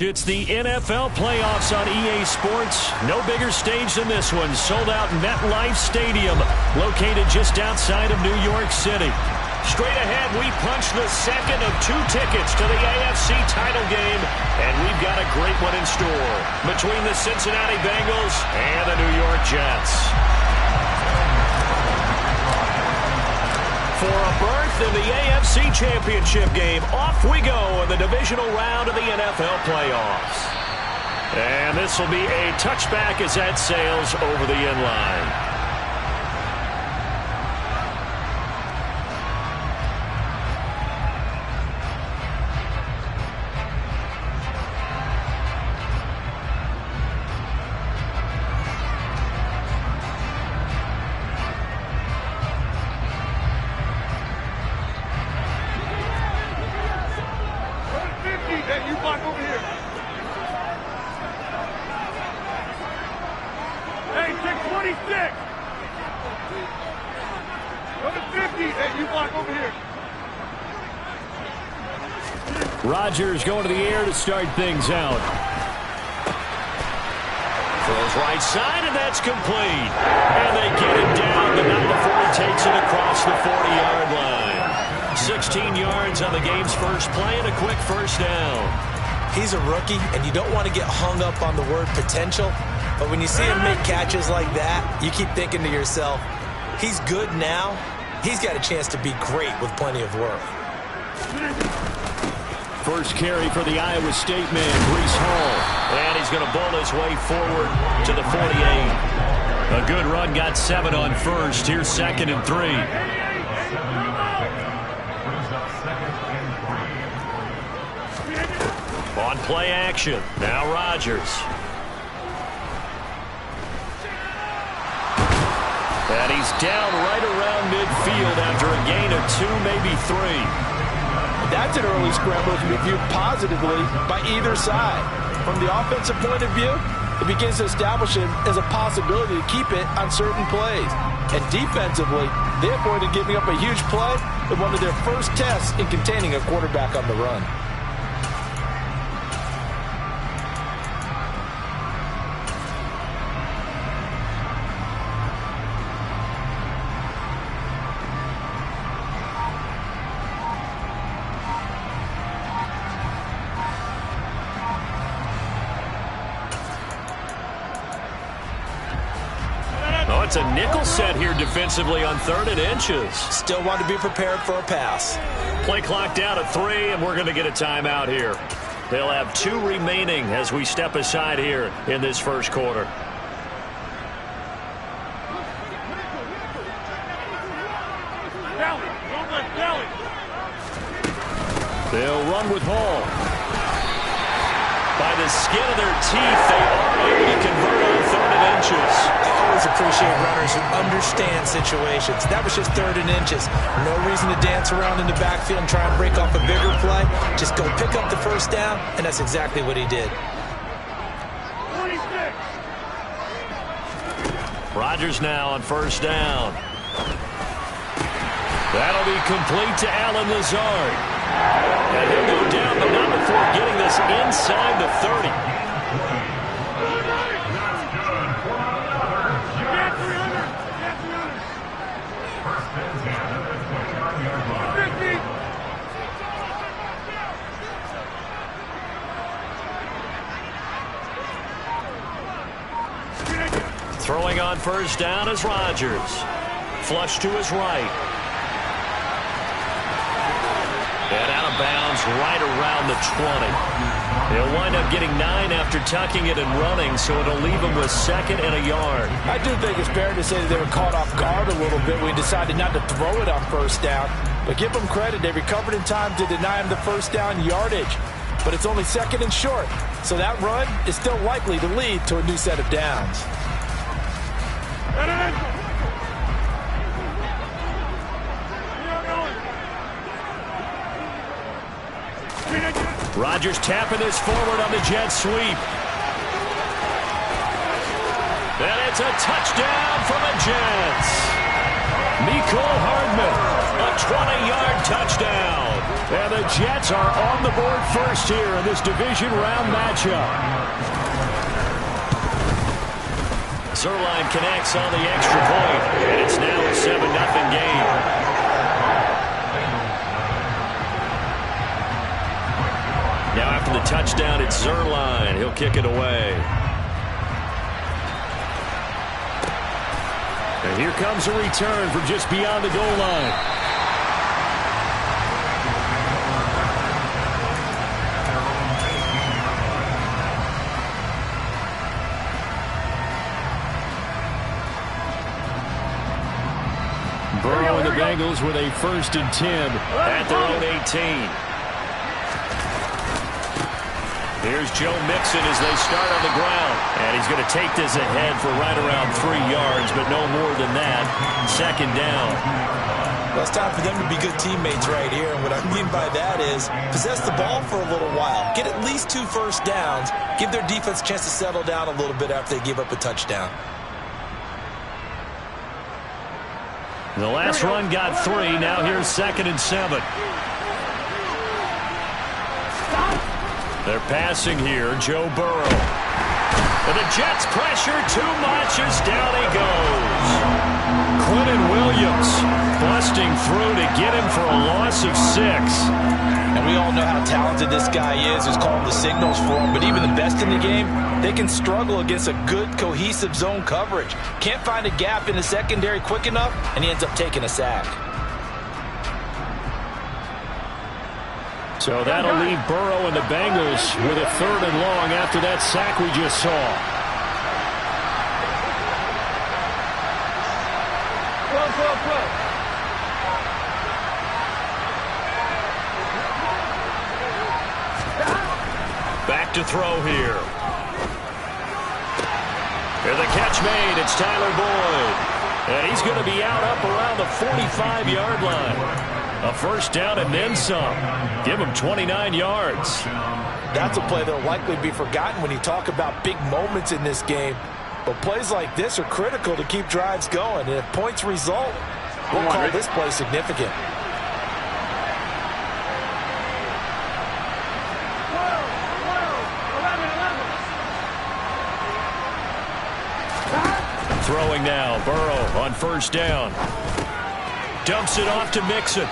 It's the NFL Playoffs on EA Sports. No bigger stage than this one. Sold out MetLife Stadium, located just outside of New York City. Straight ahead, we punch the second of 2 tickets to the AFC title game, and we've got a great one in store between the Cincinnati Bengals and the New York Jets. For a berth in the AFC Championship game, off we go in the divisional round of the NFL Playoffs. And this will be a touchback as that sails over the end line. Rodgers going to the air to start things out. Throws right side, and that's complete. And they get it down, but not before he takes it across the 40-yard line. 16 yards on the game's first play and a quick first down. He's a rookie, and you don't want to get hung up on the word potential. But when you see him make catches like that, you keep thinking to yourself, he's good now. He's got a chance to be great with plenty of work. First carry for the Iowa State man, Breece Hall. And he's going to bowl his way forward to the 48. A good run, got 7 on first. Here's 2nd and 3. On play action, now Rodgers. And he's down right around midfield after a gain of 2, maybe 3. That's an early scramble that can be viewed positively by either side. From the offensive point of view, it begins to establish him as a possibility to keep it on certain plays. And defensively, they avoided giving up a huge play in one of their first tests in containing a quarterback on the run. It's a nickel set here defensively on 3rd and inches. Still want to be prepared for a pass. Play clock down to 3, and we're going to get a timeout here. They'll have 2 remaining as we step aside here in this first quarter. They'll run with Hall. By the skin of their teeth, they are able to convert on 3rd and inches. I always appreciate runners who understand situations. That was just 3rd and inches. No reason to dance around in the backfield and try and break off a bigger play. Just go pick up the first down, and that's exactly what he did. 26. Rodgers now on first down. That'll be complete to Allen Lazard. And he'll go down, but not before getting this inside the 30. Throwing on first down is Rodgers. Flush to his right. And out of bounds right around the 20. He'll wind up getting 9 after tucking it and running, so it'll leave him with 2nd and a yard. I do think it's fair to say that they were caught off guard a little bit when we decided not to throw it on first down. But give them credit, they recovered in time to deny him the first down yardage. But it's only 2nd and short, so that run is still likely to lead to a new set of downs. Rodgers tapping this forward on the jet sweep. And it's a touchdown for the Jets. Mecole Hardman, a 20-yard touchdown. And the Jets are on the board first here in this division round matchup. Zerline connects on the extra point, and it's now a 7-0 game. Now after the touchdown, it's Zerline. He'll kick it away. And here comes a return from just beyond the goal line. Burrow and the Bengals with a 1st and 10 at their own 18. Here's Joe Mixon as they start on the ground. And he's going to take this ahead for right around 3 yards, but no more than that. 2nd down. Well, it's time for them to be good teammates right here. And what I mean by that is possess the ball for a little while. Get at least 2 first downs. Give their defense a chance to settle down a little bit after they give up a touchdown. The last run got 3. Now here's 2nd and 7. They're passing here. Joe Burrow. And the Jets pressure too much as down he goes. Quinton Williams busting through to get him for a loss of 6. And we all know how talented this guy is who's calling the signals for him. But even the best in the game, they can struggle against a good, cohesive zone coverage. Can't find a gap in the secondary quick enough, and he ends up taking a sack. So that'll leave Burrow and the Bengals with a 3rd and long after that sack we just saw. Back to throw here. Here's the catch made. It's Tyler Boyd. And he's going to be out up around the 45-yard line. A 1st down and then some. Give him 29 yards. That's a play that'll likely be forgotten when you talk about big moments in this game. But plays like this are critical to keep drives going. And if points result, we'll call this play significant. Throwing now. Burrow on 1st down. Dumps it off to Mixon.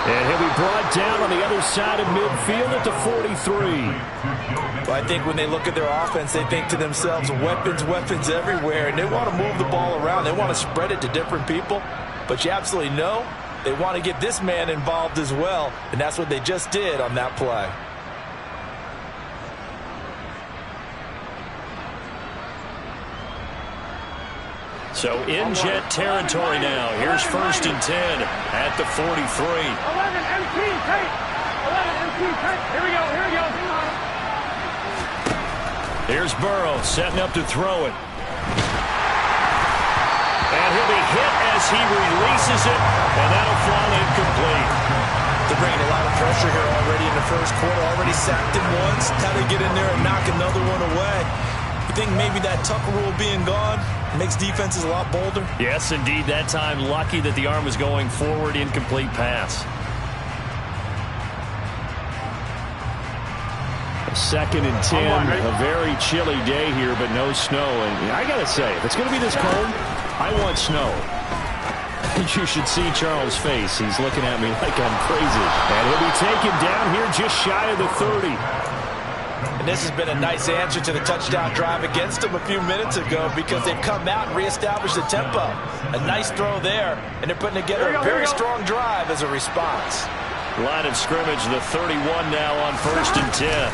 And he'll be brought down on the other side of midfield at the 43. Well, I think when they look at their offense, they think to themselves, weapons, weapons everywhere, and they want to move the ball around. They want to spread it to different people. But you absolutely know they want to get this man involved as well, and that's what they just did on that play. So in Jet territory now. Here's 1st and 10 at the 43. 11 MC tape. 11 MC tape. Here we go. Here we go. Here's Burrow setting up to throw it. And he'll be hit as he releases it, and that'll fall incomplete. They're bringing a lot of pressure here already in the 1st quarter. Already sacked him once. How to get in there and knock another one away. You think maybe that Tucker rule being gone makes defenses a lot bolder? Yes, indeed. That time, lucky that the arm was going forward. Incomplete pass. 2nd and 10. A very chilly day here, but no snow. And I got to say, if it's going to be this cold, I want snow. You should see Charles' face. He's looking at me like I'm crazy. And he'll be taken down here just shy of the 30. And this has been a nice answer to the touchdown drive against them a few minutes ago because they've come out and reestablished the tempo. A nice throw there, and they're putting together a very strong drive as a response. Line of scrimmage, the 31 now on 1st and 10.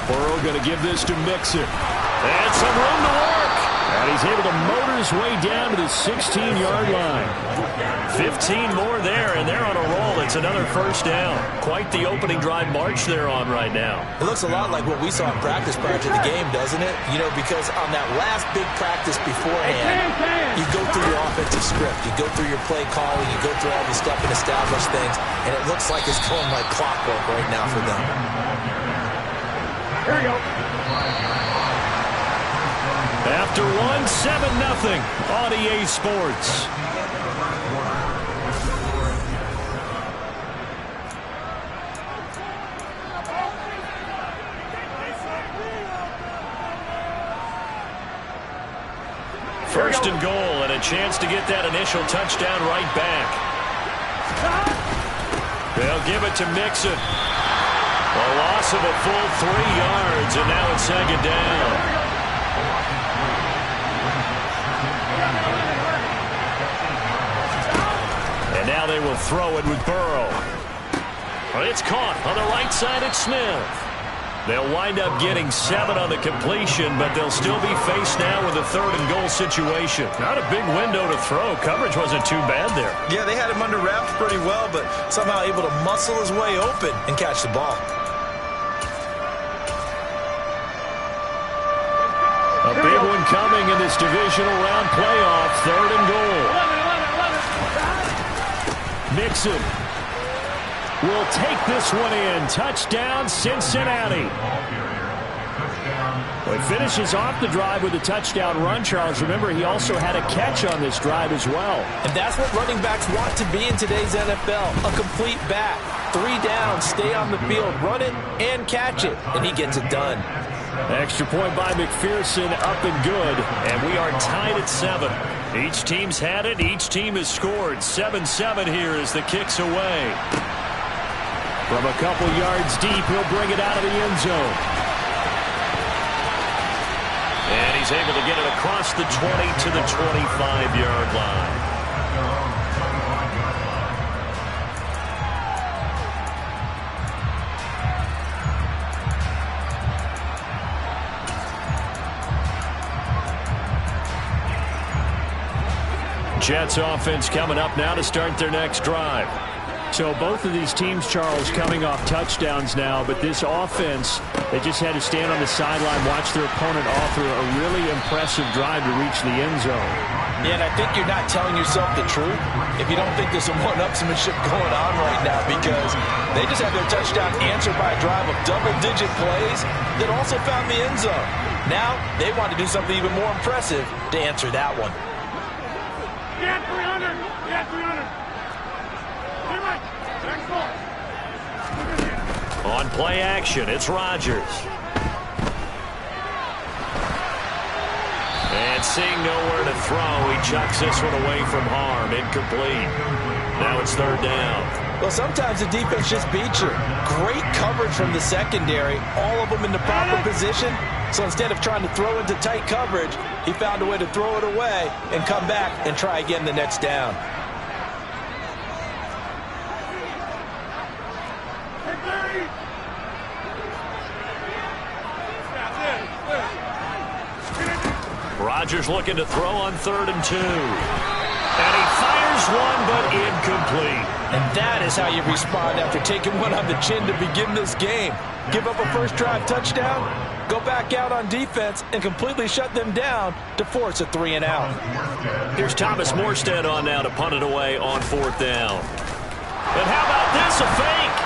Burrow going to give this to Mixon. And some room to work. And he's able to motor his way down to the 16-yard line. 15 more there, and they're on a roll. It's another 1st down. Quite the opening drive march they're on right now. It looks a lot like what we saw in practice prior to the game, doesn't it? You know, because on that last big practice beforehand, you go through your offensive script. You go through your play calling. You go through all the stuff and establish things. And it looks like it's going like clockwork right now for them. Here we go. After one, 7-0 on EA Sports. First and goal, and a chance to get that initial touchdown right back. They'll give it to Mixon. A loss of a full 3 yards, and now it's second down. And now they will throw it with Burrow. It's caught on the right side at Smith. They'll wind up getting 7 on the completion, but they'll still be faced now with a 3rd and goal situation. Not a big window to throw. Coverage wasn't too bad there. Yeah, they had him under wraps pretty well, but somehow able to muscle his way open and catch the ball. A big one coming in this divisional round playoff. 3rd and goal. 11. Mixon will take this one in. Touchdown, Cincinnati. Well, he finishes off the drive with a touchdown run, Charles. Remember, he also had a catch on this drive as well. And that's what running backs want to be in today's NFL, a complete back. 3 down, stay on the field, run it, and catch it, and he gets it done. Extra point by McPherson, up and good, and we are tied at 7. Each team's had it, each team has scored. 7-7 here as the kick's away. From a couple yards deep, he'll bring it out of the end zone. And he's able to get it across the 20 to the 25-yard line. Jets offense coming up now to start their next drive. So both of these teams, Charles, coming off touchdowns now, but this offense, they just had to stand on the sideline, watch their opponent author a really impressive drive to reach the end zone. Yeah, and I think you're not telling yourself the truth if you don't think there's some one-upsmanship going on right now, because they just had their touchdown answered by a drive of double-digit plays that also found the end zone. Now they want to do something even more impressive to answer that one. Yeah, 300. Yeah, 300. On play action, it's Rodgers. And seeing nowhere to throw, he chucks this one away from harm. Incomplete. Now it's 3rd down. Well, sometimes the defense just beats you. Great coverage from the secondary, all of them in the proper position. So instead of trying to throw into tight coverage, he found a way to throw it away and come back and try again the next down. Rodgers looking to throw on 3rd and 2. And he fires one, but incomplete. And that is how you respond after taking one on the chin to begin this game. Give up a first drive touchdown, go back out on defense, and completely shut them down to force a 3 and out. Here's Thomas Morstead on now to punt it away on 4th down. And how about this, a fake?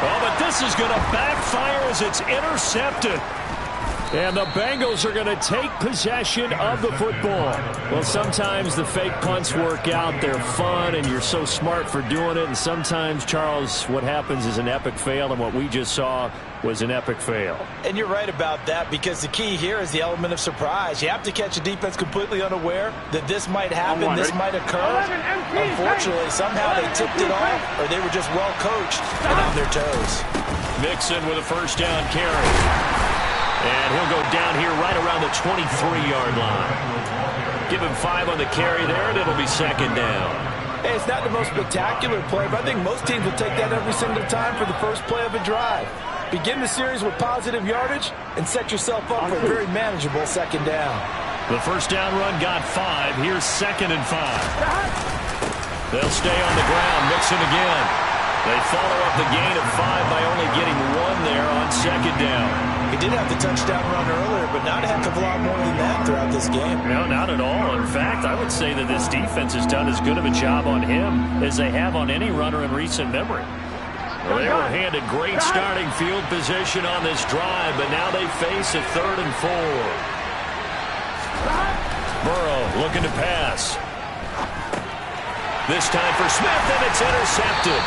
Oh, but this is going to backfire as it's intercepted. And the Bengals are going to take possession of the football. Well, sometimes the fake punts work out. They're fun, and you're so smart for doing it. And sometimes, Charles, what happens is an epic fail, and what we just saw was an epic fail. And you're right about that, because the key here is the element of surprise. You have to catch a defense completely unaware that this might happen, this might occur. Unfortunately, somehow they tipped it off, or they were just well coached and on their toes. Mixon with a first down carry. And he'll go down here right around the 23-yard line. Give him 5 on the carry there, and it'll be 2nd down. Hey, it's not the most spectacular play, but I think most teams will take that every single time for the first play of a drive. Begin the series with positive yardage and set yourself up for a very manageable 2nd down. The first down run got 5. Here's 2nd and 5. They'll stay on the ground. Mixon again. They follow up the gain of 5 by only getting 1 there on 2nd down. He did have the touchdown run earlier, but not a heck of a lot more than that throughout this game. No, not at all. In fact, I would say that this defense has done as good of a job on him as they have on any runner in recent memory. Well, they were handed great starting field position on this drive, but now they face a 3rd and 4. Burrow looking to pass. This time for Smith, and it's intercepted.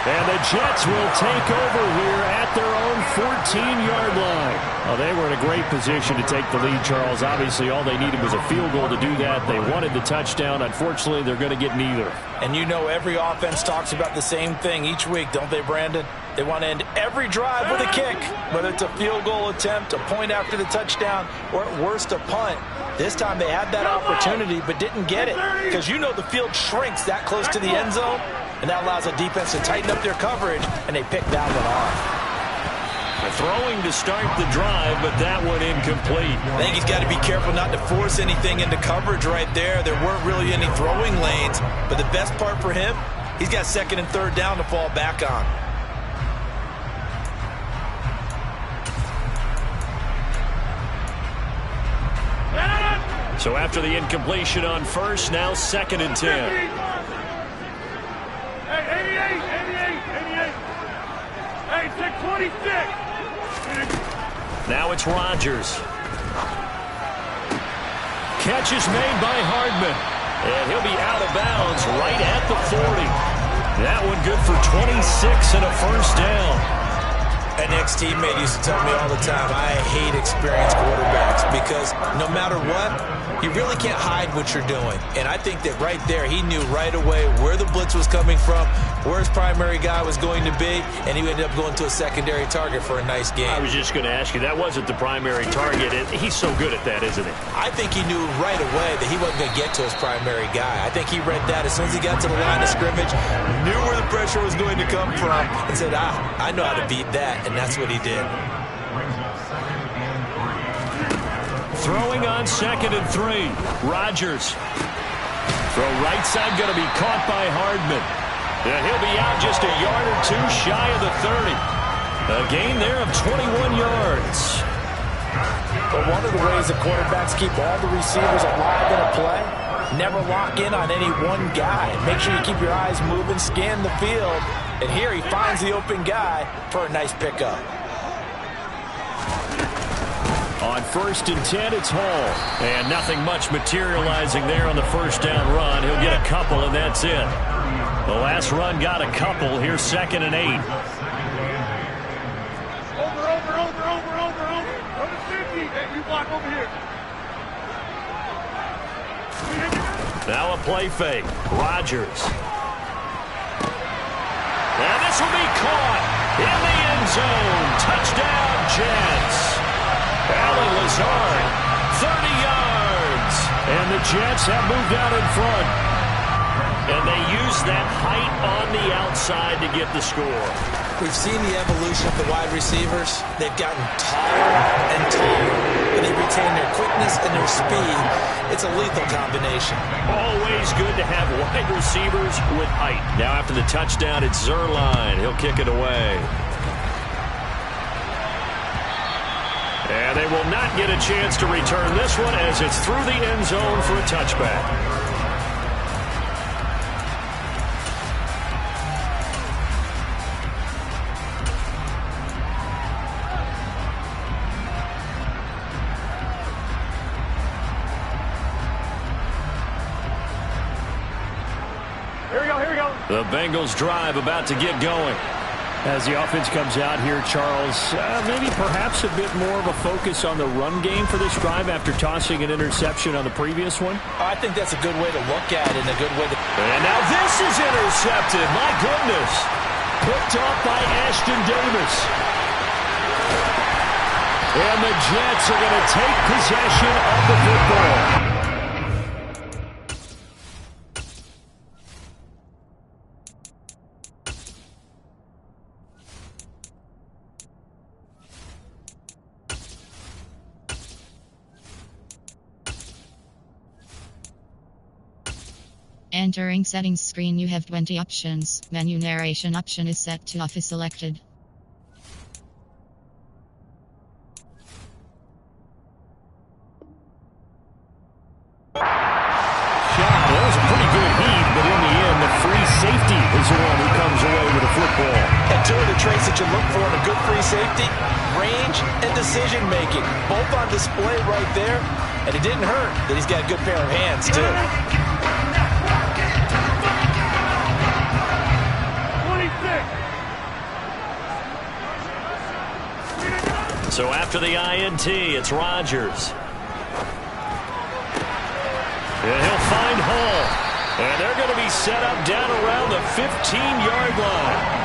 And the Jets will take over here at their own 14-yard line. Well, they were in a great position to take the lead, Charles. Obviously, all they needed was a field goal to do that. They wanted the touchdown. Unfortunately, they're going to get neither. And you know every offense talks about the same thing each week, don't they, Brandon? They want to end every drive with a kick, whether it's a field goal attempt, a point after the touchdown, or at worst, a punt. This time they had that opportunity but didn't get it because you know the field shrinks that close to the end zone, and that allows the defense to tighten up their coverage, and they pick that one off. Throwing to start the drive, but that one incomplete. I think he's got to be careful not to force anything into coverage right there. There weren't really any throwing lanes, but the best part for him, he's got second and third down to fall back on. So after the incompletion on first, now second and 10. Hey, 88. Hey, 626. Now it's Rodgers. Catch is made by Hardman. And he'll be out of bounds right at the 40. That one good for 26 and a first down. An ex-teammate used to tell me all the time, I hate experienced quarterbacks because no matter what, you really can't hide what you're doing. And I think that right there, he knew right away where the blitz was coming from, where his primary guy was going to be, and he ended up going to a secondary target for a nice game. I was just going to ask you, that wasn't the primary target. He's so good at that, isn't he? I think he knew right away that he wasn't going to get to his primary guy. I think he read that as soon as he got to the line of scrimmage, knew where the pressure was going to come from, and said, I know how to beat that, and that's what he did. Throwing on second and 3. Rodgers. Throw right side going to be caught by Hardman. And he'll be out just a yard or two shy of the 30. A gain there of 21 yards. But one of the ways the quarterbacks keep all the receivers alive in a play, never lock in on any one guy. Make sure you keep your eyes moving, scan the field. And here he finds the open guy for a nice pickup. On first and 10, it's Hall. And nothing much materializing there on the first down run. He'll get a couple, and that's it. The last run got a couple. Here's second and 8. Over. Go to Cincy. Hey, you block over here. Now a play fake. Rodgers. And this will be caught in the end zone. Touchdown, Jets. Allen Lazard, 30 yards. And the Jets have moved out in front. And they use that height on the outside to get the score. We've seen the evolution of the wide receivers. They've gotten taller and taller, but they retain their quickness and their speed. It's a lethal combination. Always good to have wide receivers with height. Now after the touchdown, it's Zerline. He'll kick it away. And they will not get a chance to return this one as it's through the end zone for a touchback. Here we go. The Bengals drive about to get going. As the offense comes out here, Charles, maybe perhaps a bit more of a focus on the run game for this drive after tossing an interception on the previous one? I think that's a good way to look at it and a good way to... And now this is intercepted. My goodness. Picked off by Ashton Davis. And the Jets are going to take possession of the football. Entering settings screen, you have 20 options. Menu narration option is set to off is selected. Shot. That was a pretty good heave, but in the end, the free safety is the one who comes away with the football. And two of the traits that you look for in a good free safety, range and decision-making, both on display right there. And it didn't hurt that he's got a good pair of hands, too. 26. So after the INT, it's Rodgers. And he'll find Hall. And they're going to be set up down around the 15-yard line.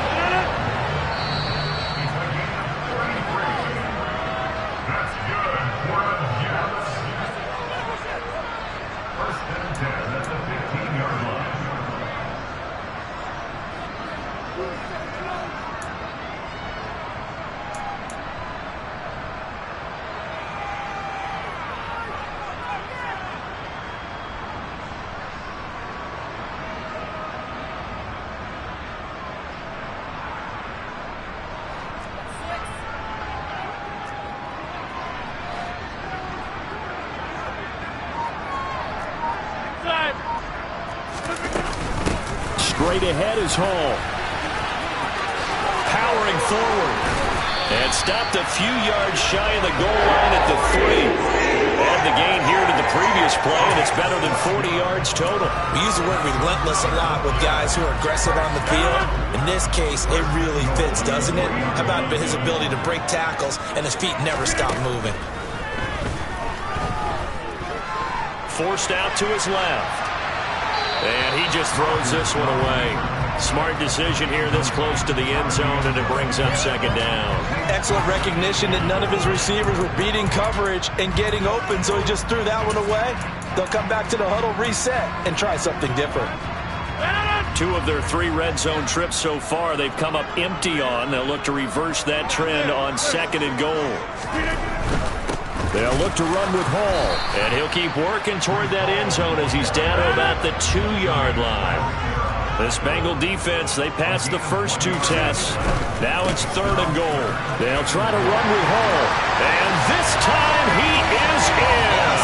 Straight ahead is Hall. Powering forward. And stopped a few yards shy of the goal line at the 3. And the gain here to the previous play, and it's better than 40 yards total. We use the word relentless a lot with guys who are aggressive on the field. In this case, it really fits, doesn't it? How about his ability to break tackles and his feet never stop moving? Forced out to his left. And he just throws this one away. Smart decision here this close to the end zone, and it brings up second down. Excellent recognition that none of his receivers were beating coverage and getting open, so he just threw that one away. They'll come back to the huddle, reset, and try something different. 2 of their 3 red zone trips so far they've come up empty on. They'll look to reverse that trend on second and goal. They'll look to run with Hall, and he'll keep working toward that end zone as he's down to about the 2-yard line. This Bengal defense, they passed the first 2 tests. Now it's third and goal. They'll try to run with Hall, and this time he is in.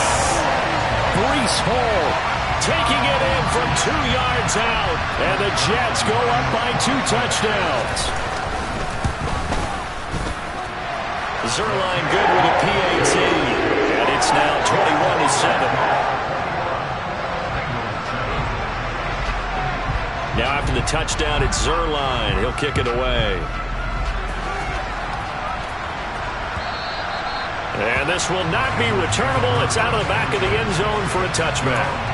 Breece Hall taking it in from 2 yards out, and the Jets go up by 2 touchdowns. Zerline good with a PAT, and it's now 21-7. Now after the touchdown, it's Zerline. He'll kick it away. And this will not be returnable. It's out of the back of the end zone for a touchback.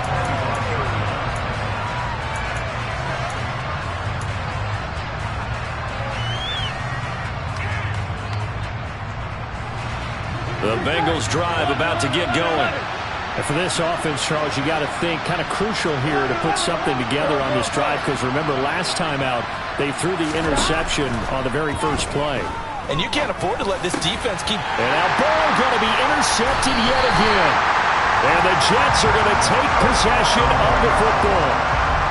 The Bengals drive about to get going. And for this offense, Charles, you got to think kind of crucial here to put something together on this drive, because remember last time out they threw the interception on the very first play. And you can't afford to let this defense keep. And that ball going to be intercepted yet again. And the Jets are going to take possession of the football.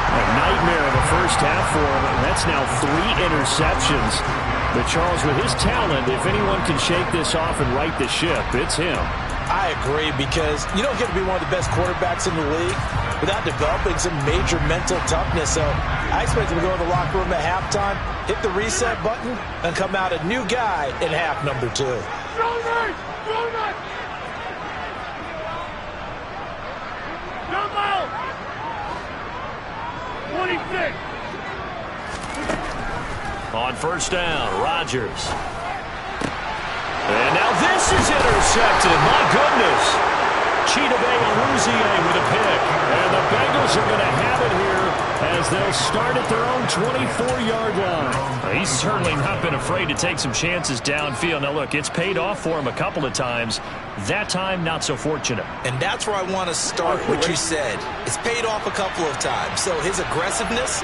A nightmare of a first half for him. And that's now 3 interceptions. But Charles, with his talent, if anyone can shake this off and right the ship, it's him. I agree, because you don't get to be one of the best quarterbacks in the league without developing some major mental toughness. So I expect him to go in the locker room at halftime, hit the reset button, and come out a new guy in half number 2. Jump out! 26. On first down, Rodgers. And now this is intercepted. My goodness. Chidobe Awuzie with a pick. And the Bengals are going to have it here as they'll start at their own 24-yard line. He's certainly not been afraid to take some chances downfield. Now, look, it's paid off for him a couple of times. That time, not so fortunate. And that's where I want to start what you said. It's paid off a couple of times. So his aggressiveness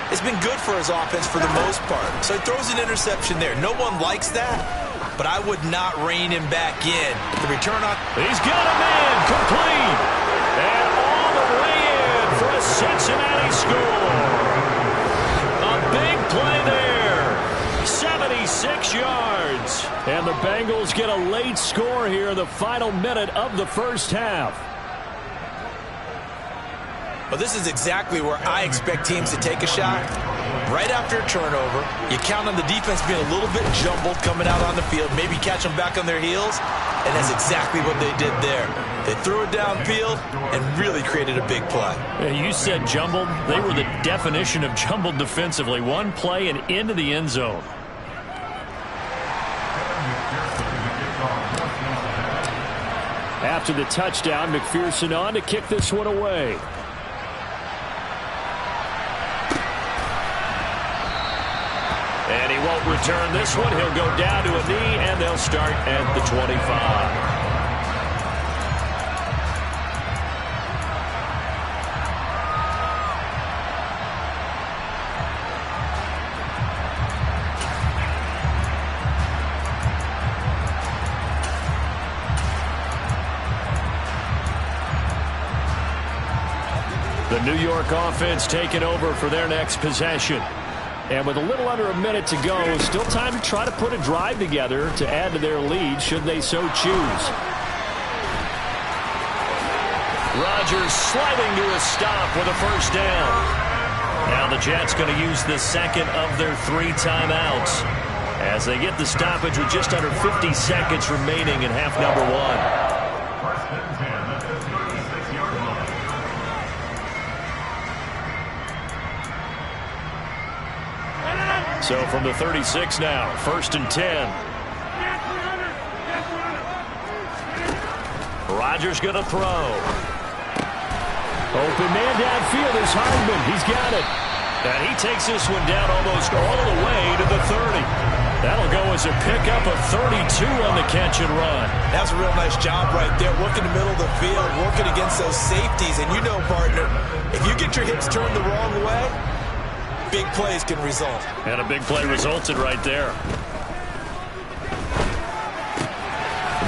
has been good for his offense for the most part. So he throws an interception there. No one likes that, but I would not rein him back in. The return on... He's got a man complete. And all the way in for a Cincinnati score. A big play there. 76 yards. And the Bengals get a late score here in the final minute of the first half. Well, this is exactly where I expect teams to take a shot. right after a turnover. You count on the defense being a little bit jumbled coming out on the field, maybe catch them back on their heels, and that's exactly what they did there. They threw it downfield and really created a big play. Yeah, you said jumbled. They were the definition of jumbled defensively. One play and into the end zone. After the touchdown, McPherson on to kick this one away. And he won't return this one. He'll go down to a knee, and they'll start at the 25. The New York offense taking over for their next possession. And with a little under a minute to go, still time to try to put a drive together to add to their lead should they so choose. Rodgers sliding to a stop with a first down. Now the Jets going to use the second of their 3 timeouts as they get the stoppage with just under 50 seconds remaining in half number 1. So from the 36 now, 1st and 10. Rodgers going to throw. Open man downfield is Hardman. He's got it. And he takes this one down almost all the way to the 30. That'll go as a pickup of 32 on the catch and run. That's a real nice job right there. Working the middle of the field, working against those safeties. And you know, partner, if you get your hips turned the wrong way, big plays can result. And a big play resulted right there.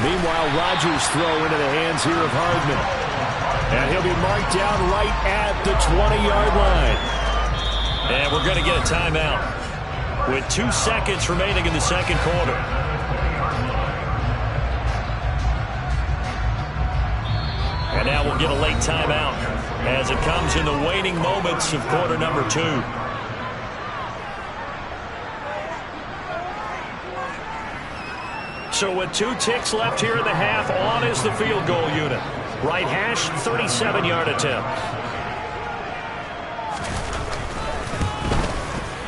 Meanwhile, Rodgers throw into the hands here of Hardman. And he'll be marked down right at the 20-yard line. And we're going to get a timeout with 2 seconds remaining in the second quarter. And now we'll get a late timeout as it comes in the waning moments of quarter number 2. So with 2 ticks left here in the half, on is the field goal unit. Right hash, 37-yard attempt.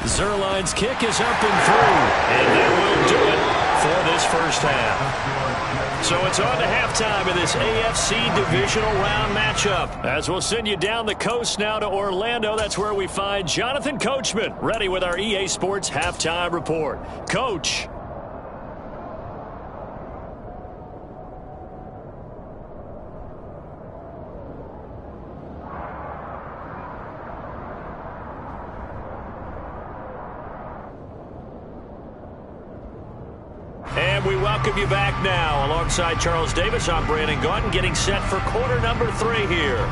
Zerline's kick is up and through. And that will do it for this first half. So it's on to halftime of this AFC divisional round matchup. As we'll send you down the coast now to Orlando, that's where we find Jonathan Coachman, ready with our EA Sports halftime report. Coach. And we welcome you back now. Alongside Charles Davis, I'm Brandon Gaudin, getting set for quarter number 3 here.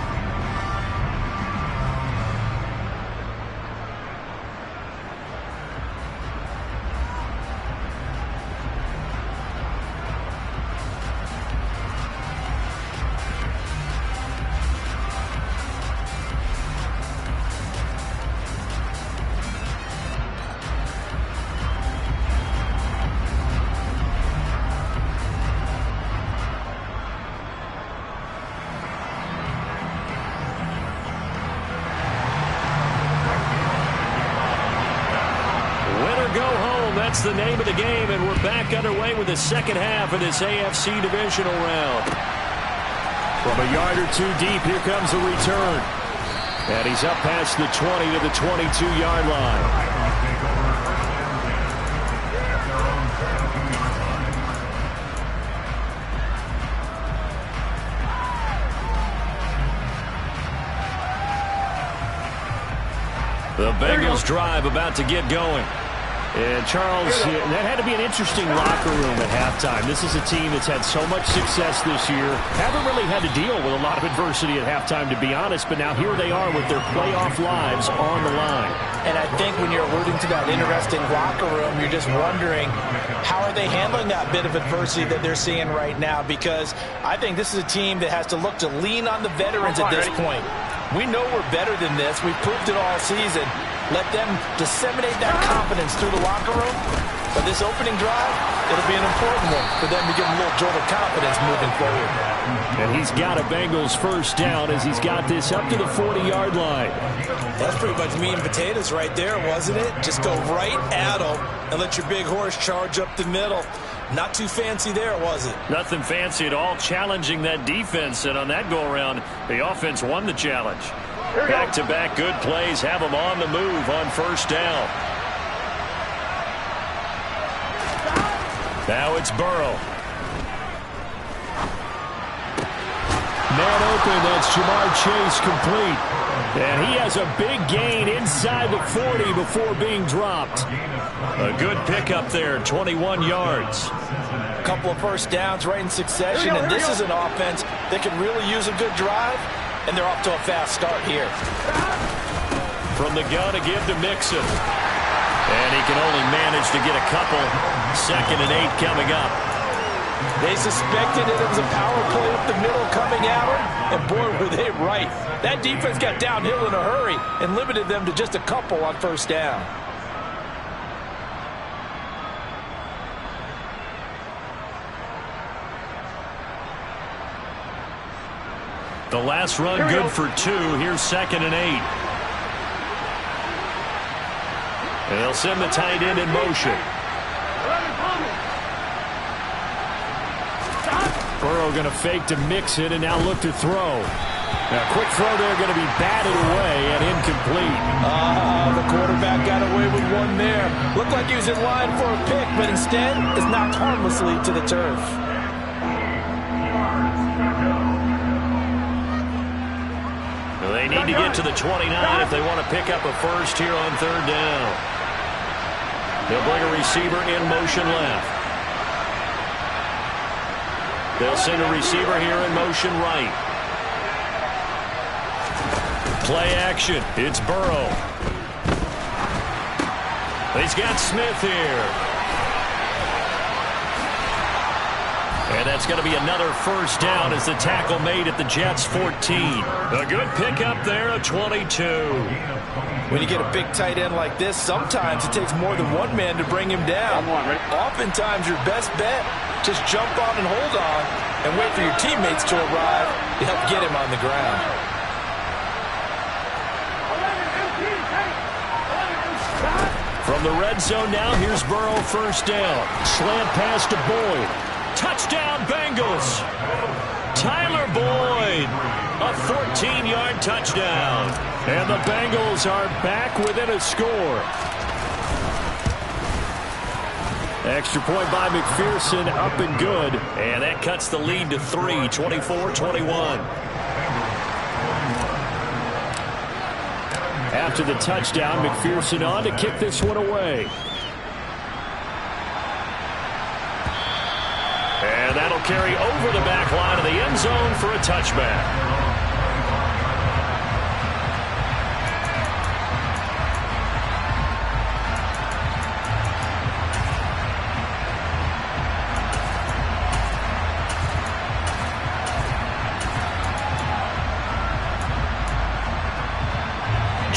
That's the name of the game, and we're back underway with the second half of this AFC divisional round. From a yard or 2 deep, here comes a return. And he's up past the 20 to the 22-yard line. The Bengals drive about to get going. And Charles, that had to be an interesting locker room at halftime. This is a team that's had so much success this year. Haven't really had to deal with a lot of adversity at halftime, to be honest. But now here they are with their playoff lives on the line. And I think when you're alluding to that interesting locker room, you're just wondering, how are they handling that bit of adversity that they're seeing right now? Because I think this is a team that has to look to lean on the veterans at this point. We know we're better than this. We've proved it all season. let them disseminate that confidence through the locker room. But this opening drive, it'll be an important one for them to give them a little jolt of confidence moving forward. And he's got a Bengals first down as he's got this up to the 40-yard line. That's pretty much meat and potatoes right there, wasn't it? Just go right at them and let your big horse charge up the middle. Not too fancy there, was it? Nothing fancy at all, challenging that defense. And on that go-around, the offense won the challenge. Back-to-back good plays have them on the move on first down. Now it's Burrow. Man open, that's Jamar Chase complete. And he has a big gain inside the 40 before being dropped. A good pickup there, 21 yards. A couple of first downs right in succession, and this is an offense that can really use a good drive, and they're off to a fast start here. From the gun to give to Mixon. And he can only manage to get a couple. 2nd and 8 coming up. They suspected it was a power play up the middle coming at them, and boy, were they right. That defense got downhill in a hurry and limited them to just a couple on first down. The last run good for 2. Here's 2nd and 8. And they'll send the tight end in motion. Burrow going to fake to mix it and now look to throw. Now, quick throw there going to be batted away and incomplete. The quarterback got away with one there. Looked like he was in line for a pick, but instead is knocked harmlessly to the turf. Well, they need to get to the 29 if they want to pick up a first here on 3rd down. They'll bring a receiver in motion left. They'll send a receiver here in motion right. Play action. It's Burrow. He's got Smith here. And that's going to be another first down as the tackle made at the Jets' 14. A good pickup there, a 22. When you get a big tight end like this, sometimes it takes more than one man to bring him down. Oftentimes, your best bet, just jump on and hold on and wait for your teammates to arrive to help get him on the ground. From the red zone now, here's Burrow first down. Slant pass to Boyd. Touchdown, Bengals. Tyler Boyd, a 14-yard touchdown. And the Bengals are back within a score. Extra point by McPherson, up and good. And that cuts the lead to 3, 24-21. After the touchdown, McPherson on to kick this one away. And that'll carry over the back line of the end zone for a touchback.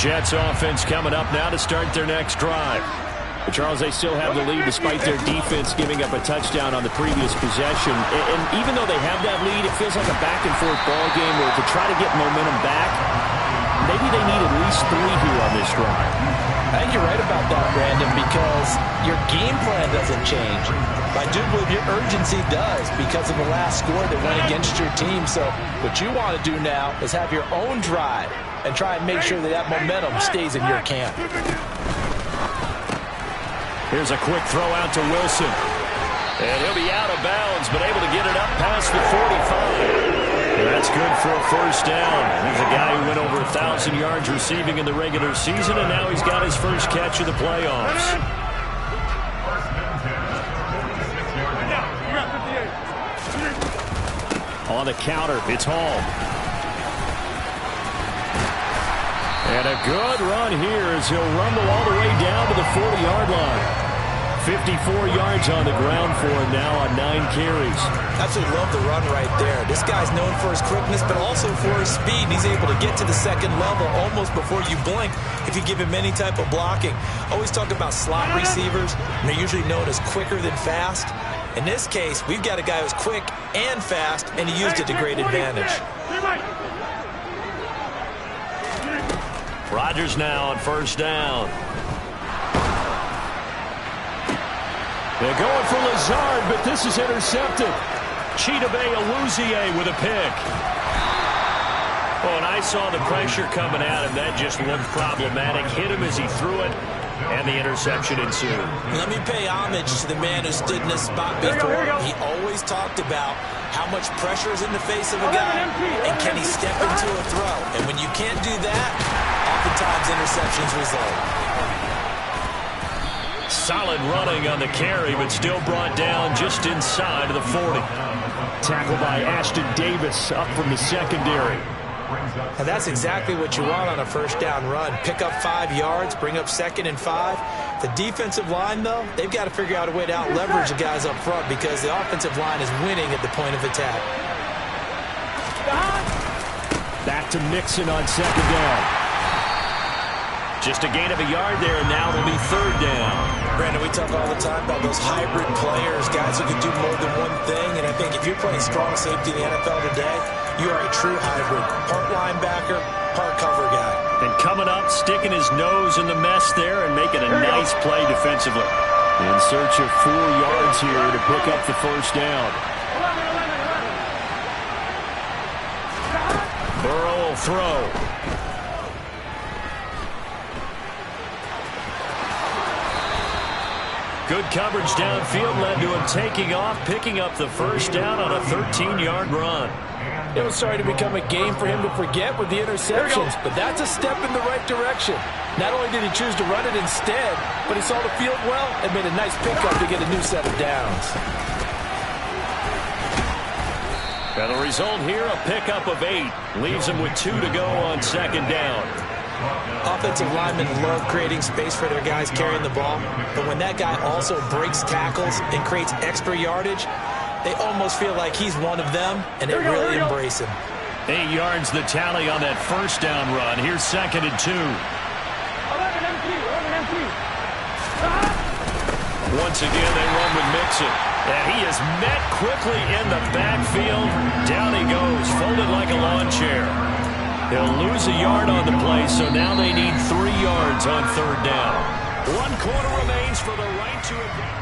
Jets offense coming up now to start their next drive. But Charles, they still have the lead despite their defense giving up a touchdown on the previous possession. And even though they have that lead, it feels like a back-and-forth ball game where to try to get momentum back, maybe they need at least 3 here on this drive. I think you're right about that, Brandon, because your game plan doesn't change. I do believe your urgency does because of the last score that went against your team. So what you want to do now is have your own drive and try and make sure that that momentum stays in your camp. Here's a quick throw out to Wilson. And he'll be out of bounds, but able to get it up past the 45. And that's good for a first down. He's a guy who went over 1,000 yards receiving in the regular season, and now he's got his first catch of the playoffs. On the counter, it's Hall. And a good run here as he'll rumble all the way down to the 40-yard line. 54 yards on the ground for him now on 9 carries. Absolutely love the run right there. This guy's known for his quickness, but also for his speed. He's able to get to the second level almost before you blink if you give him any type of blocking. Always talk about slot receivers, and they're usually known as quicker than fast. In this case, we've got a guy who's quick and fast, and he used it to great advantage. Rodgers now on first down. They're going for Lazard, but this is intercepted. Chidobe Awuzie with a pick. Oh, and I saw the pressure coming at him. That just looked problematic. Hit him as he threw it, and the interception ensued. Let me pay homage to the man who stood in this spot before. He always talked about how much pressure is in the face of a guy, and can he step into a throw. And when you can't do that, oftentimes interceptions result. Solid running on the carry, but still brought down just inside of the 40. Tackled by Ashton Davis up from the secondary. And that's exactly what you want on a first down run. Pick up 5 yards, bring up 2nd and 5. The defensive line, though, they've got to figure out a way to out-leverage the guys up front because the offensive line is winning at the point of attack. Back to Mixon on 2nd down. Just a gain of a yard there, and now it'll be 3rd down. Brandon, we talk all the time about those hybrid players, guys who can do more than one thing, and I think if you're playing strong safety in the NFL today, you are a true hybrid. Part linebacker, part cover guy. And coming up, sticking his nose in the mess there and making a nice play defensively. In search of 4 yards here to pick up the first down. Burrow will throw. Good coverage downfield led to him taking off, picking up the first down on a 13-yard run. It was starting to become a game for him to forget with the interceptions, but that's a step in the right direction. Not only did he choose to run it instead, but he saw the field well and made a nice pickup to get a new set of downs. And the result here, a pickup of 8. Leaves him with 2 to go on 2nd down. Offensive linemen love creating space for their guys carrying the ball, but when that guy also breaks tackles and creates extra yardage, they almost feel like he's one of them, and they really embrace him. 8 yards the tally on that first down run. Here's 2nd and 2. Once again, they run with Mixon. And he is met quickly in the backfield. Down he goes, folded like a lawn chair. They'll lose a yard on the play, so now they need 3 yards on 3rd down. 1 quarter remains for the right to advance.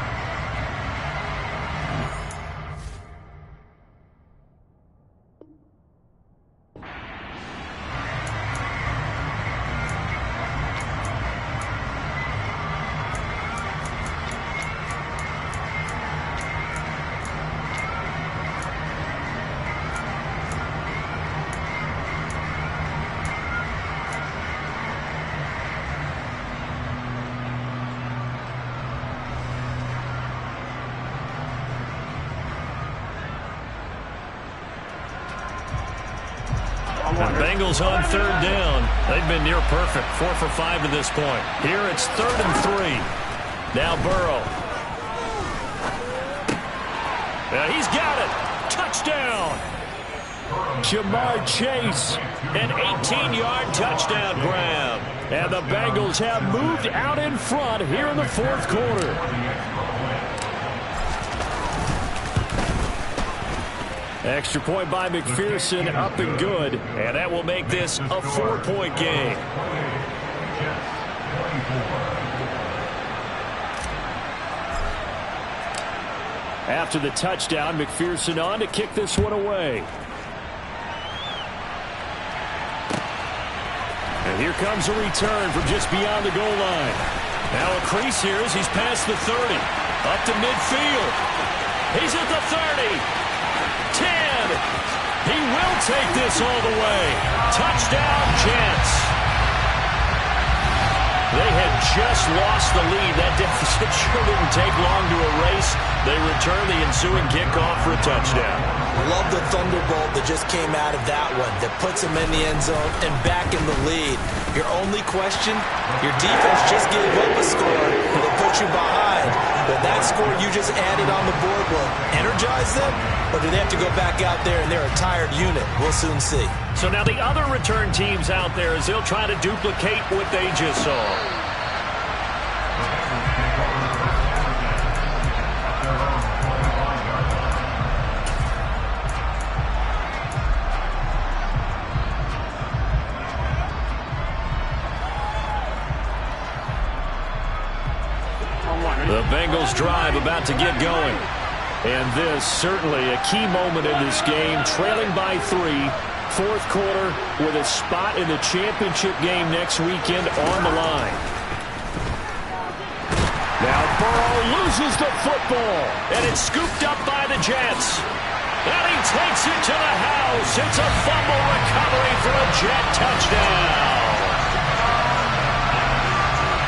Bengals on 3rd down. They've been near perfect. 4 for 5 to this point. Here it's 3rd and 3. Now Burrow. And he's got it. Touchdown. Jamar Chase. An 18-yard touchdown grab. And the Bengals have moved out in front here in the 4th quarter. Extra point by McPherson, up and good. And that will make this a 4-point game. After the touchdown, McPherson on to kick this one away. And here comes a return from just beyond the goal line. Now a crease here as he's past the 30. Up to midfield. He's at the 30. 10. He will take this all the way. Touchdown, Jets. They had just lost the lead. That deficit sure didn't take long to erase. They return the ensuing kickoff for a touchdown. Love the thunderbolt that just came out of that one that puts them in the end zone and back in the lead. Your only question, your defense just gave up a score and they put you behind. Will that score you just added on the board will energize them, or do they have to go back out there and they're a tired unit? We'll soon see. So now the other return teams out there as they'll try to duplicate what they just saw. The Bengals drive about to get going. And this certainly a key moment in this game, trailing by 3, fourth quarter with a spot in the championship game next weekend on the line. Now Burrow loses the football, and it's scooped up by the Jets. And he takes it to the house. It's a fumble recovery for a Jet touchdown.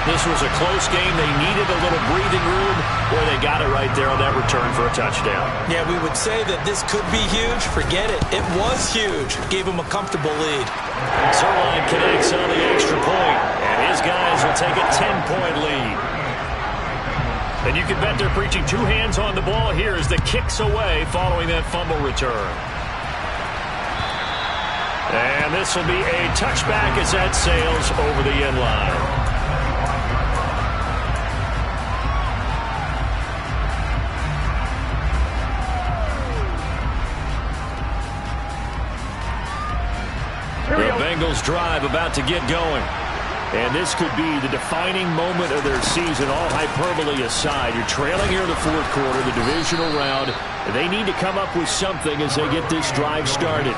This was a close game. They needed a little breathing room where they got it right there on that return for a touchdown. Yeah, we would say that this could be huge. Forget it. It was huge. Gave him a comfortable lead. Zerline connects on the extra point, and his guys will take a 10-point lead. And you can bet they're preaching 2 hands on the ball here as the kick's away following that fumble return. And this will be a touchback as that sails over the end line. The Bengals drive about to get going. And this could be the defining moment of their season, all hyperbole aside. You're trailing here in the fourth quarter, the divisional round. They need to come up with something as they get this drive started.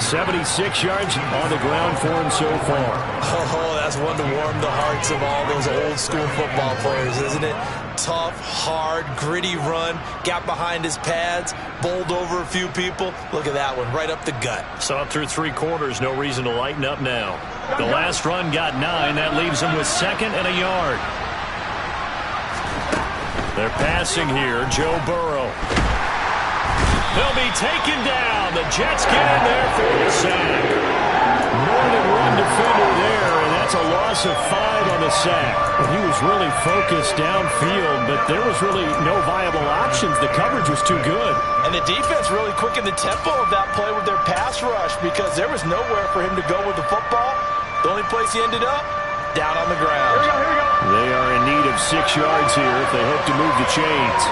76 yards on the ground for him so far. Oh, that's one to warm the hearts of all those old school football players, isn't it? Tough, hard, gritty run. Got behind his pads, bowled over a few people. Look at that one, right up the gut. Saw through 3 quarters, no reason to lighten up now. The last run got 9. That leaves him with 2nd and a yard. They're passing here. Joe Burrow. He'll be taken down. The Jets get in there for the sack. More than one defender there, and that's a loss of 5 on the sack. He was really focused downfield, but there was really no viable options. The coverage was too good. And the defense really quickened the tempo of that play with their pass rush because there was nowhere for him to go with the football. The only place he ended up, down on the ground. Here we go. They are in need of 6 yards here if they hope to move the chains.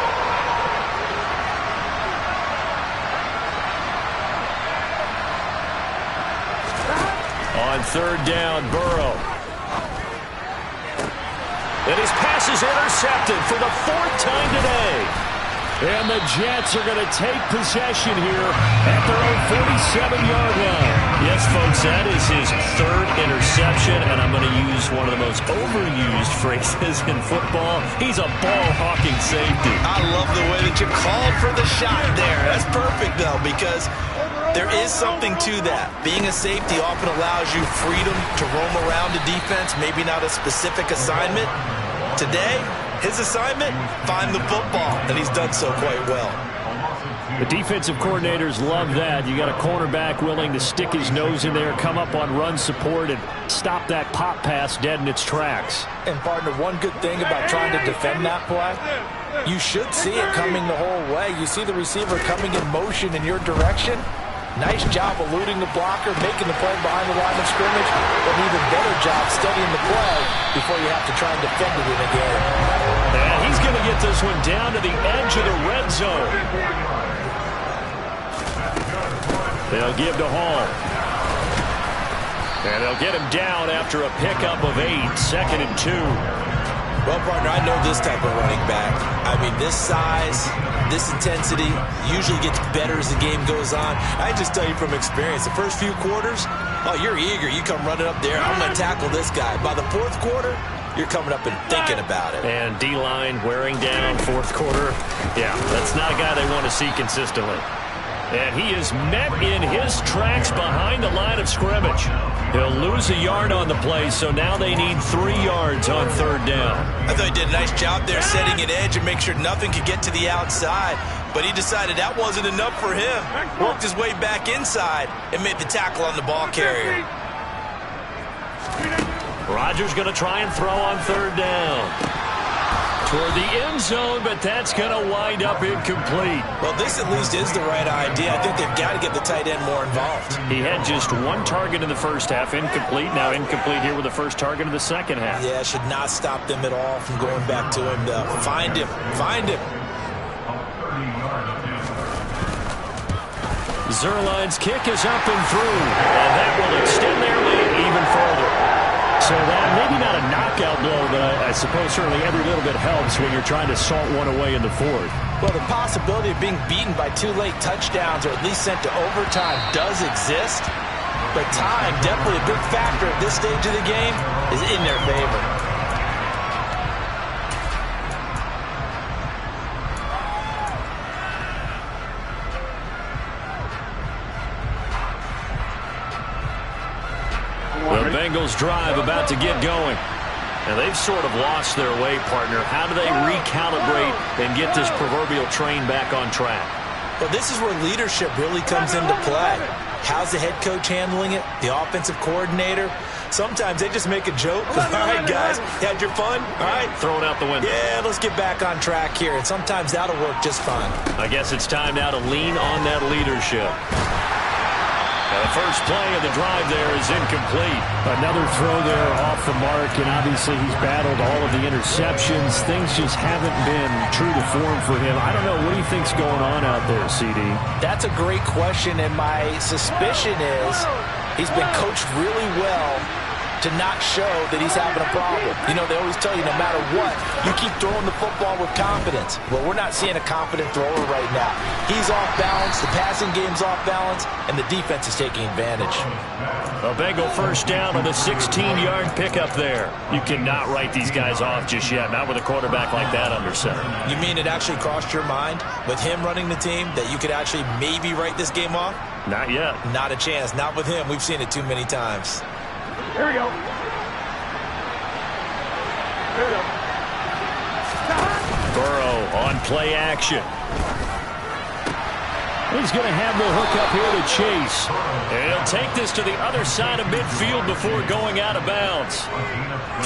On 3rd down, Burrow. And his pass is intercepted for the 4th time today. And the Jets are going to take possession here at their own 47-yard line. Yes, folks, that is his 3rd interception, and I'm going to use one of the most overused phrases in football. He's a ball-hawking safety. I love the way that you called for the shot there. That's perfect, though, because there is something to that. Being a safety often allows you freedom to roam around the defense, maybe not a specific assignment. Today, his assignment, find the football, and he's done so quite well. The defensive coordinators love that. You got a cornerback willing to stick his nose in there, come up on run support, and stop that pop pass dead in its tracks. And, partner, one good thing about trying to defend that play, you should see it coming the whole way. You see the receiver coming in motion in your direction. Nice job eluding the blocker, making the play behind the line of scrimmage, but an even better job studying the play before you have to try and defend it in a game. And he's going to get this one down to the edge of the red zone. They'll give to Hall. And they'll get him down after a pickup of 8, 2nd and 2. Well, partner, I know this type of running back. I mean, this size, this intensity usually gets better as the game goes on. I just tell you from experience, the first few quarters, oh, you're eager. You come running up there, I'm going to tackle this guy. By the 4th quarter, you're coming up and thinking about it. And D-line wearing down 4th quarter. Yeah, that's not a guy they want to see consistently. And he is met in his tracks behind the line of scrimmage. He'll lose a yard on the play, so now they need 3 yards on 3rd down. I thought he did a nice job there setting an edge and make sure nothing could get to the outside. But he decided that wasn't enough for him. Worked his way back inside and made the tackle on the ball carrier. Rodgers going to try and throw on 3rd down. Toward the end zone, but that's going to wind up incomplete. Well, this at least is the right idea. I think they've got to get the tight end more involved. He had just one target in the first half, incomplete. Now incomplete here with the first target in the second half. Yeah, should not stop them at all from going back to him. Find him. Find him. Zerline's kick is up and through, and that will extend their lead even further. So that maybe not a knockout blow, but I suppose certainly every little bit helps when you're trying to salt one away in the fourth. Well, the possibility of being beaten by 2 late touchdowns or at least sent to overtime does exist, but time, definitely a big factor at this stage of the game, is in their favor. The Bengals drive about to get going. And they've sort of lost their way, partner. How do they recalibrate and get this proverbial train back on track? Well, this is where leadership really comes into play. How's the head coach handling it? The offensive coordinator? Sometimes they just make a joke. All right, guys, you had your fun? All right. Throw it out the window. Yeah, let's get back on track here. And sometimes that'll work just fine. I guess it's time now to lean on that leadership. The first play of the drive there is incomplete. Another throw there off the mark, and obviously he's battled all of the interceptions. Things just haven't been true to form for him. I don't know. What do you think's going on out there, CD? That's a great question, and my suspicion is he's been coached really well to not show that he's having a problem. You know, they always tell you no matter what, you keep throwing the football with confidence. Well, we're not seeing a confident thrower right now. He's off balance, the passing game's off balance, and the defense is taking advantage. A Bengal first down on the 16-yard pickup there. You cannot write these guys off just yet, not with a quarterback like that under center. You mean it actually crossed your mind with him running the team that you could actually maybe write this game off? Not yet. Not a chance. Not with him. We've seen it too many times. Here we go. Here we go. Burrow on play action. He's going to have the hook up here to Chase. And he'll take this to the other side of midfield before going out of bounds.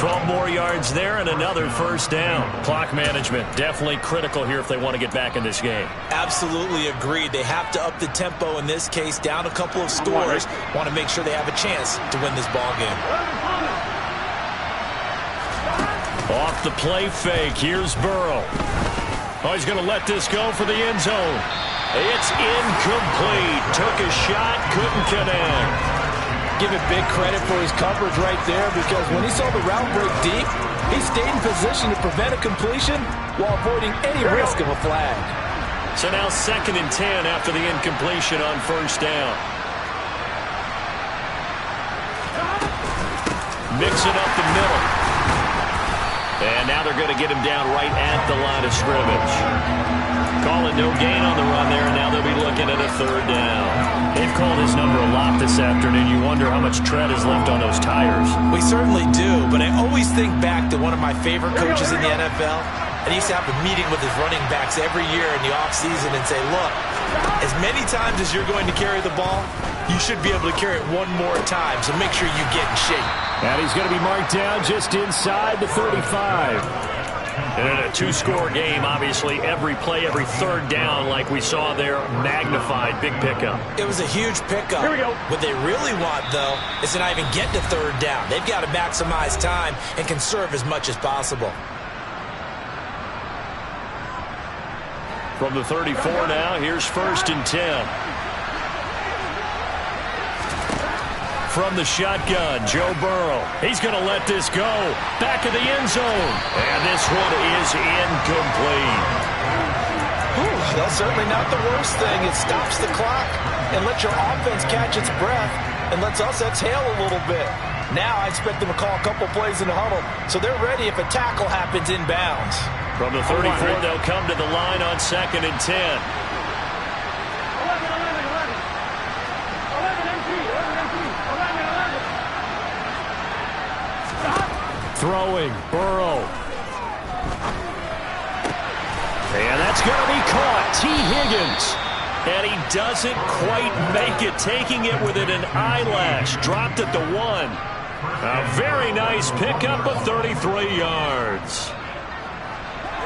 12 more yards there and another first down. Clock management definitely critical here if they want to get back in this game. Absolutely agreed. They have to up the tempo in this case, down a couple of scores. Want to make sure they have a chance to win this ball game. Off the play fake. Here's Burrow. Oh, he's going to let this go for the end zone. It's incomplete. Took a shot, couldn't connect. Give it big credit for his coverage right there, because when he saw the route break deep, he stayed in position to prevent a completion while avoiding any risk of a flag. So now 2nd and 10 after the incompletion on first down. Mixing up the middle. And now they're going to get him down right at the line of scrimmage. Calling no gain on the run there, and now they'll be looking at a 3rd down. They've called his number a lot this afternoon. You wonder how much tread is left on those tires. We certainly do, but I always think back to one of my favorite coaches in the NFL. And he used to have a meeting with his running backs every year in the offseason and say, look, as many times as you're going to carry the ball, you should be able to carry it one more time, so make sure you get in shape. And he's going to be marked down just inside the 35. And in a 2-score game, obviously, every play, every 3rd down, like we saw there, magnified. Big pickup. It was a huge pickup. Here we go. What they really want, though, is to not even get to 3rd down. They've got to maximize time and conserve as much as possible. From the 34 now, here's 1st and 10. From the shotgun, Joe Burrow. He's going to let this go. Back of the end zone. And this one is incomplete. Whew, that's certainly not the worst thing. It stops the clock and lets your offense catch its breath and lets us exhale a little bit. Now I expect them to call a couple plays in the huddle, so they're ready if a tackle happens inbounds. From the 34, they'll come to the line on 2nd and 10. 11. Throwing, Burrow. And that's going to be caught. T. Higgins. And he doesn't quite make it, taking it within an eyelash. Dropped at the 1. A very nice pickup of 33 yards.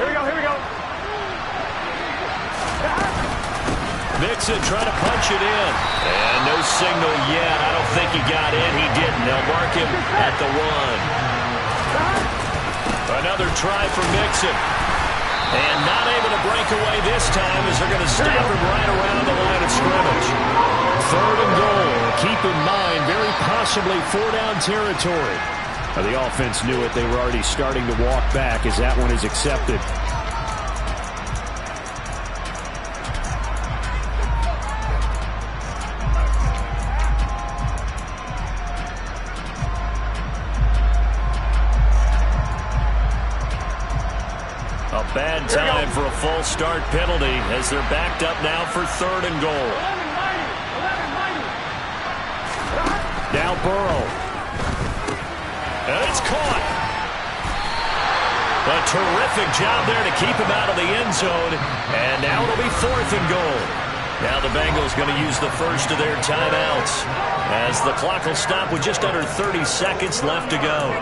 Here we go, here we go. Mixon trying to punch it in. And no signal yet. I don't think he got in. He didn't. They'll mark him at the 1. Another try for Mixon. And not able to break away this time as they're going to stop him right around the line of scrimmage. 3rd and goal. Keep in mind, very possibly 4-down territory. Now, the offense knew it. They were already starting to walk back as that one is accepted. A bad time for a false start penalty as they're backed up now for 3rd and goal. Now Burrow. And it's caught. A terrific job there to keep him out of the end zone. And now it'll be 4th and goal. Now the Bengals going to use the first of their timeouts as the clock will stop with just under 30 seconds left to go.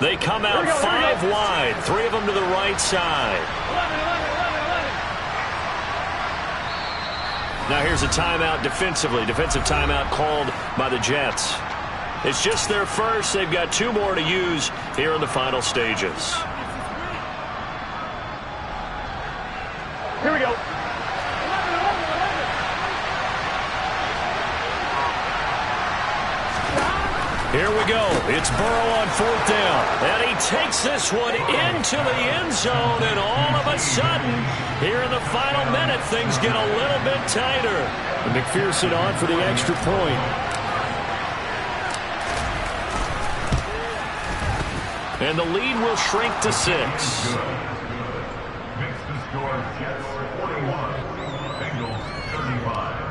They come out 5 wide, 3 of them to the right side. Now here's a timeout defensively. Defensive timeout called by the Jets. It's just their first. They've got 2 more to use here in the final stages. Here we go. Here we go. It's Burrow on 4th down. And he takes this one into the end zone. And all of a sudden, here in the final minute, things get a little bit tighter. And McPherson on for the extra point. And the lead will shrink to 6. Makes the score Jets 41, Bengals 35.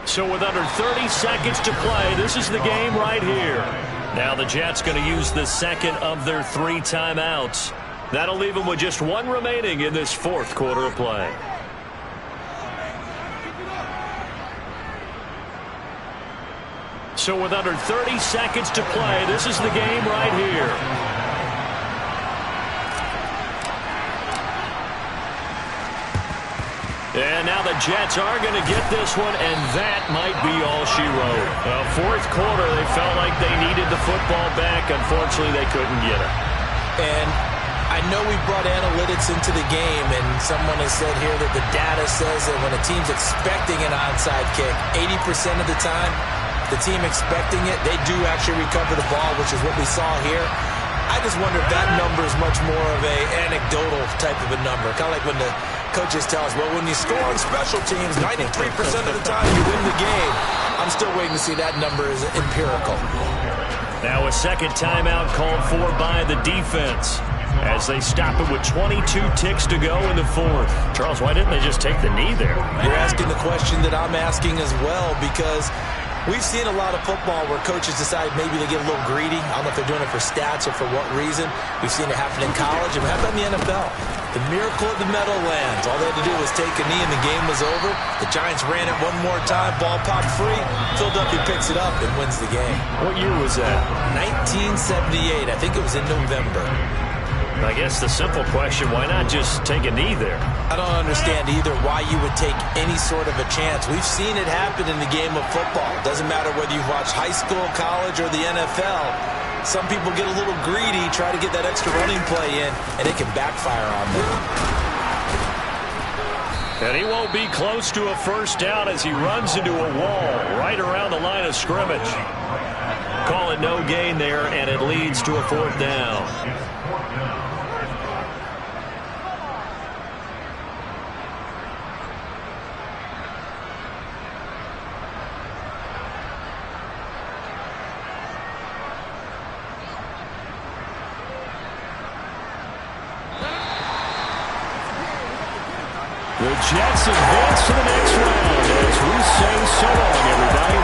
So with under 30 seconds to play, this is the game right here. Now the Jets going to use the second of their 3 timeouts. That'll leave them with just 1 remaining in this 4th quarter of play. So with under 30 seconds to play, this is the game right here. And now the Jets are going to get this one, and that might be all she wrote. 4th quarter, they felt like they needed the football back. Unfortunately, they couldn't get it. And I know we brought analytics into the game, and someone has said here that the data says that when a team's expecting an onside kick, 80% of the time, the team expecting it, they do actually recover the ball, which is what we saw here. I just wonder if that number is much more of a anecdotal type of a number. Kind of like when the coaches tell us, well, when you score on special teams, 93% of the time you win the game. I'm still waiting to see that number is empirical. Now a second timeout called for by the defense as they stop it with 22 ticks to go in the 4th. Charles, why didn't they just take the knee there? You're asking the question that I'm asking as well, because we've seen a lot of football where coaches decide maybe they get a little greedy. I don't know if they're doing it for stats or for what reason. We've seen it happen in college, and how about in the NFL? The miracle of the Meadowlands. All they had to do was take a knee, and the game was over. The Giants ran it one more time. Ball popped free. Philadelphia picks it up and wins the game. What year was that? 1978. I think it was in November. I guess the simple question, why not just take a knee there? I don't understand either why you would take any sort of a chance. We've seen it happen in the game of football. It doesn't matter whether you watch high school, college, or the NFL. Some people get a little greedy, try to get that extra running play in, and it can backfire on them. And he won't be close to a first down as he runs into a wall right around the line of scrimmage. Call it no gain there, and it leads to a 4th down. The Jets advance to the next round as we say so long, everybody.